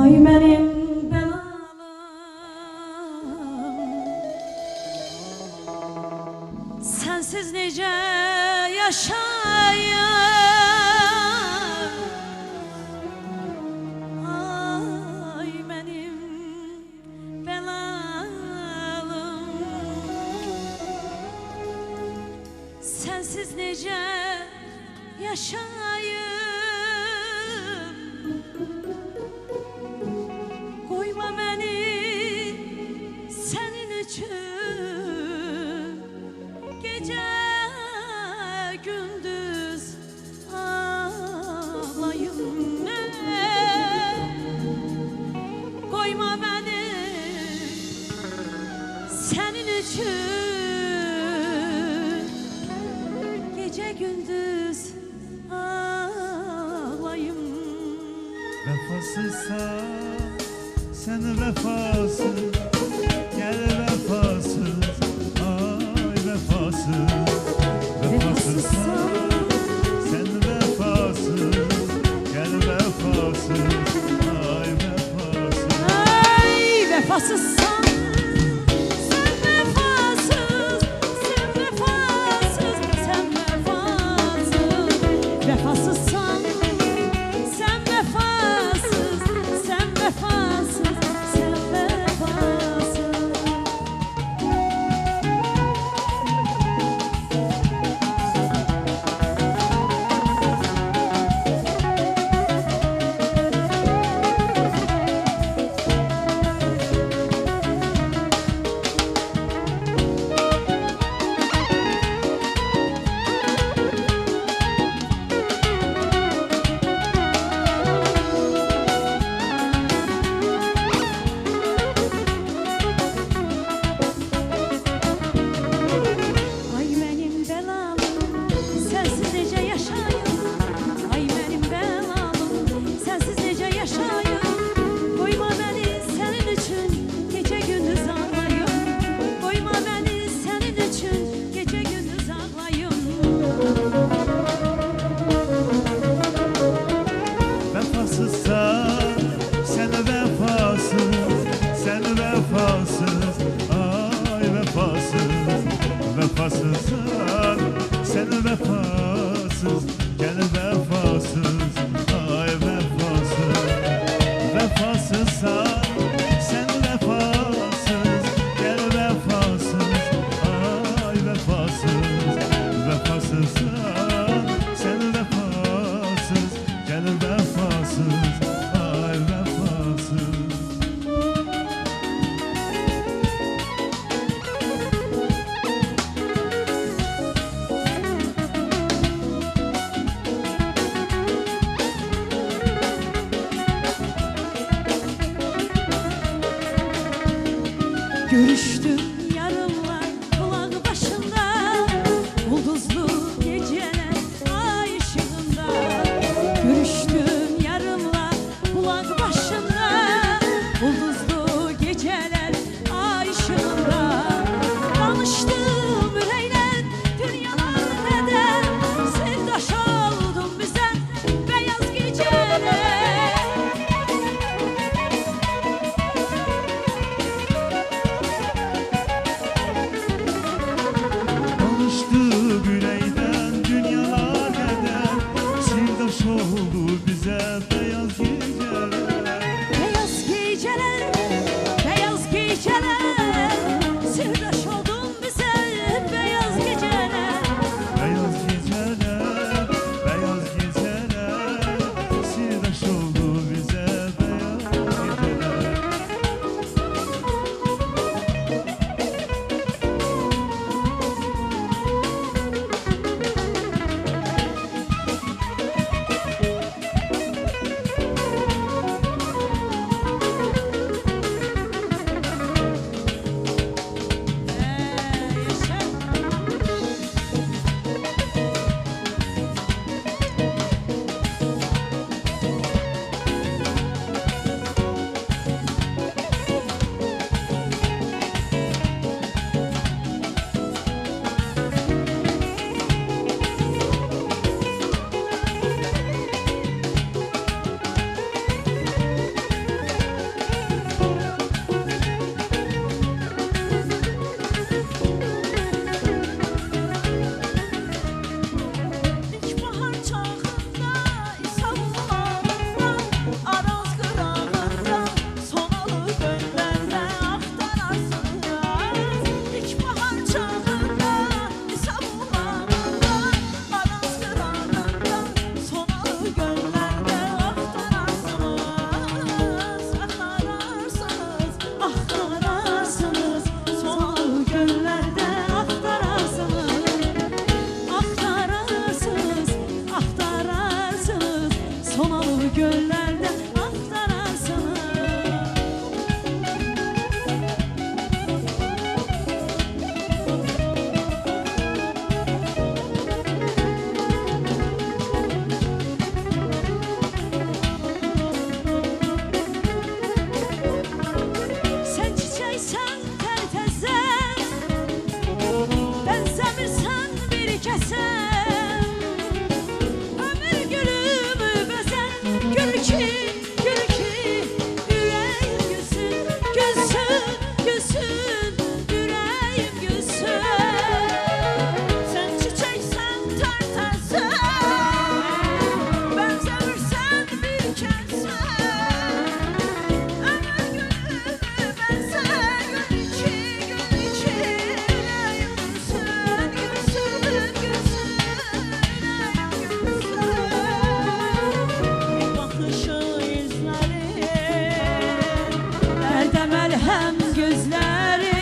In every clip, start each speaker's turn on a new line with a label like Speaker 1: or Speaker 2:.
Speaker 1: Ay benim belalım, sensiz nece yaşayayım? Ay benim belalım, sensiz nece yaşayayım? Koyma beni senin için gece gündüz ağlayayım. Koyma beni senin için gece gündüz ağlayayım.
Speaker 2: Vefasızsan sen vefasız, gel vefasız, ay vefasız. Vefasızsan sen vefasız, gel vefasız, ay vefasız.
Speaker 1: Ay vefasızsan sen vefasız, sen vefasız, sen vefasız. Vefasızsan sen vefasız, sen vefasız, sen vefasız. Ay benim belalım, sensiz nece yaşayayım? Ay benim belalım, sensiz nece yaşayayım? Koyma beni senin için gece gündüz ağlayayım. Koyma beni senin için gece gündüz ağlayayım.
Speaker 2: Vefasızsan sen vefasız, sen vefasız, ay vefasız. Vefasızsan sen vefasız, gel vefasız, ay vefasız. Vefasızsan sen vefasız, gel vefasız, ay vefasız. Vefasızsan sen vefasız, gel vefasız, ay vefasız.
Speaker 1: Görüştüm yarınlar kulak başında, bulduzlu geceler ay ışığında. Görüştüm yarınlar kulak başında, bulduzlu geceler ay ışığında. Danıştım yüreğle dünyalar neden, sırdaş oldum bize beyaz geceler. hem gözleri,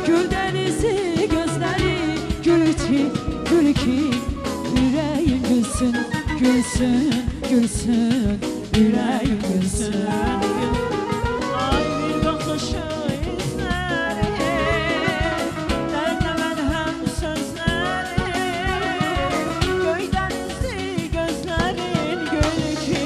Speaker 1: gül denizi gözleri, gül ki yüreğim gülsün, gülsün, gülsün, yüreğim gülsün.
Speaker 3: Ay bir bakışı izleri, derlemez hem sözleri, göy denizli gözlerin, gül ki,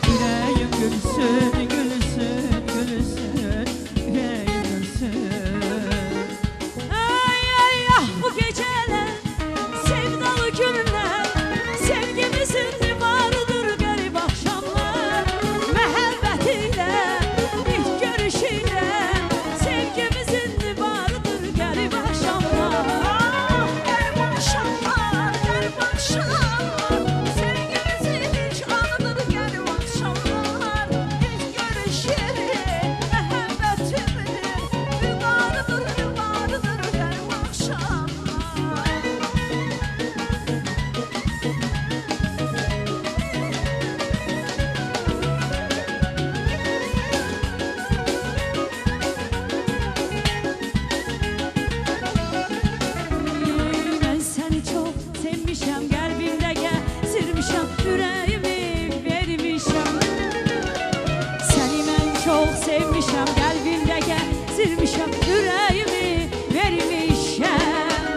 Speaker 3: yüreğim gülsün, gülsün, gülsün, yüreğim gülsün.
Speaker 1: Ay ay ah bu geceler, sevdalı günler, sevgimizin vardır garip akşamlar. Məhəbbətiyle, ilk görüşüyle, sevgimizin vardır garip akşamlar.
Speaker 3: Ah garip akşamlar, garip akşamlar, sevgimizin ilk anıdır garip akşamlar. İlk görüş yeri, məhəbbetimin vardır garip akşamlar.
Speaker 1: Ben seni çok sevmişəm, qəlbimdə gəzirmişəm, ürəyimi vermişəm. Səni mən çox sevmişəm, qəlbimdə gəzirmişəm, ürəyimi vermişəm.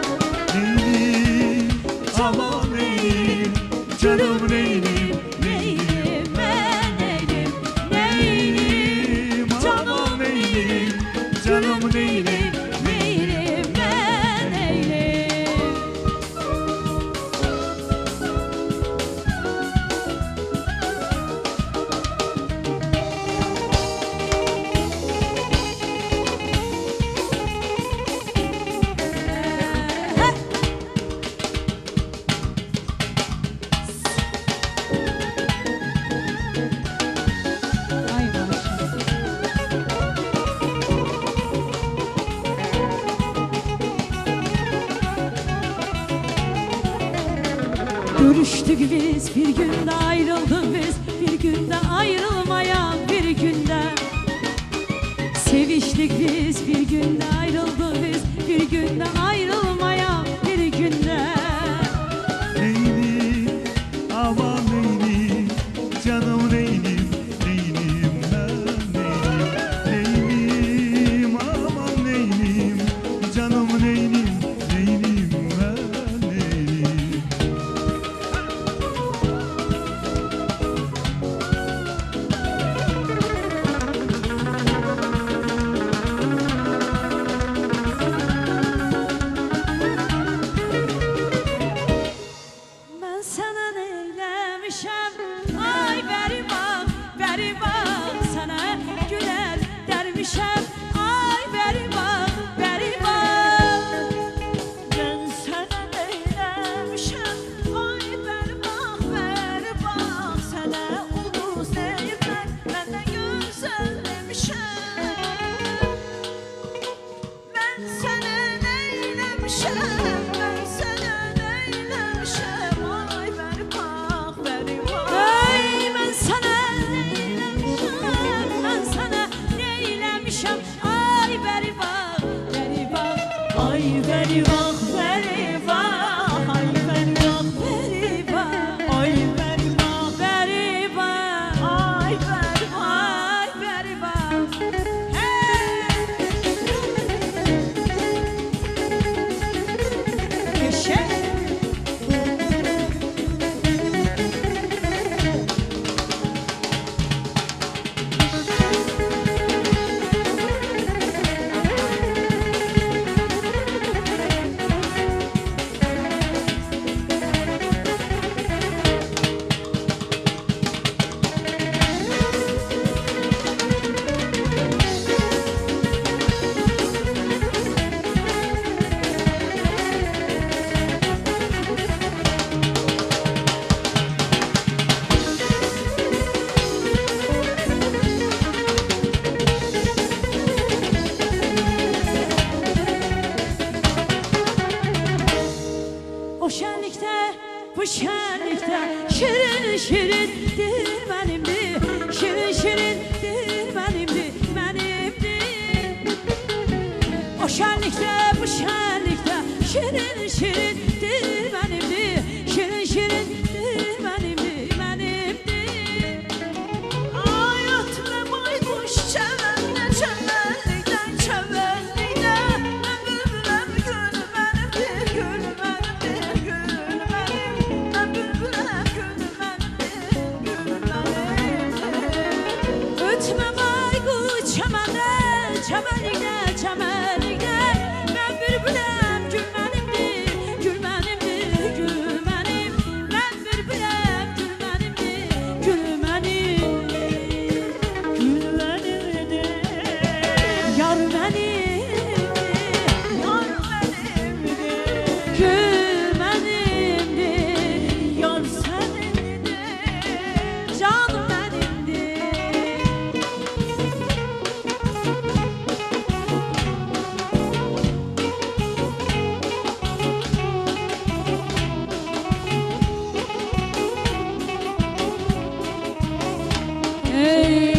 Speaker 2: Neylim, aman neylim, canım neylim,
Speaker 1: Neylim, mən neylim, neylim,
Speaker 2: aman neylim, canım neylim.
Speaker 1: neylim, mən neylim. Ay maşallah. Görüştük biz bir günde, ayrıldık biz bir günde, ayrılmayan bir günde. Seviştik biz bir günde, ayrıldık biz bir günde, ayrılmayan bir günde.
Speaker 2: Neylim, aman neylim, canım neylim, neylim ben neylim. Neylim, aman neylim, canım neylim, neylim ben neylim.
Speaker 1: Ben sana neylemişem, ay beri bak, sana güler dermişem, ay beri bak.
Speaker 3: Ben sana neylemişem, ay ver bak, sana ulus eyler, benden güzel demişem. Ben sana neylemişem, ben sana neylemişem, ay ver bak.
Speaker 1: Ay ben sana neylemişem, ben sana neylemişem, ay beri bak.
Speaker 3: Ay veri bak, veri bak, ay veri bak,
Speaker 1: Beri bak,
Speaker 3: ay veri bak,
Speaker 1: beri bak,
Speaker 3: ay veri bak.
Speaker 1: ay beri bak. Hey! Eşek. şirindir benimdir. Şirin şirindir benimdir, benimdir.
Speaker 3: Ay ötme baykuş çevenle çevenlikten çevenlikten. Ben bülbülem gül benimdir, gül benimdir, gül benim. Ben bülbülem gül benimdir, gül benim.
Speaker 1: Ötme baykuş çemende, çemenlikte, çemenlikte. Ben bülbülem gül benimdir, gül benimdir, gül benim. Ben bülbülem gül benimdir, gül benimdir.
Speaker 3: Gül benimdir,
Speaker 1: Yar benimdir,
Speaker 3: yar benimdir.
Speaker 1: gül benimdir.
Speaker 3: Yar senindir,
Speaker 1: Canım benimdir. Ey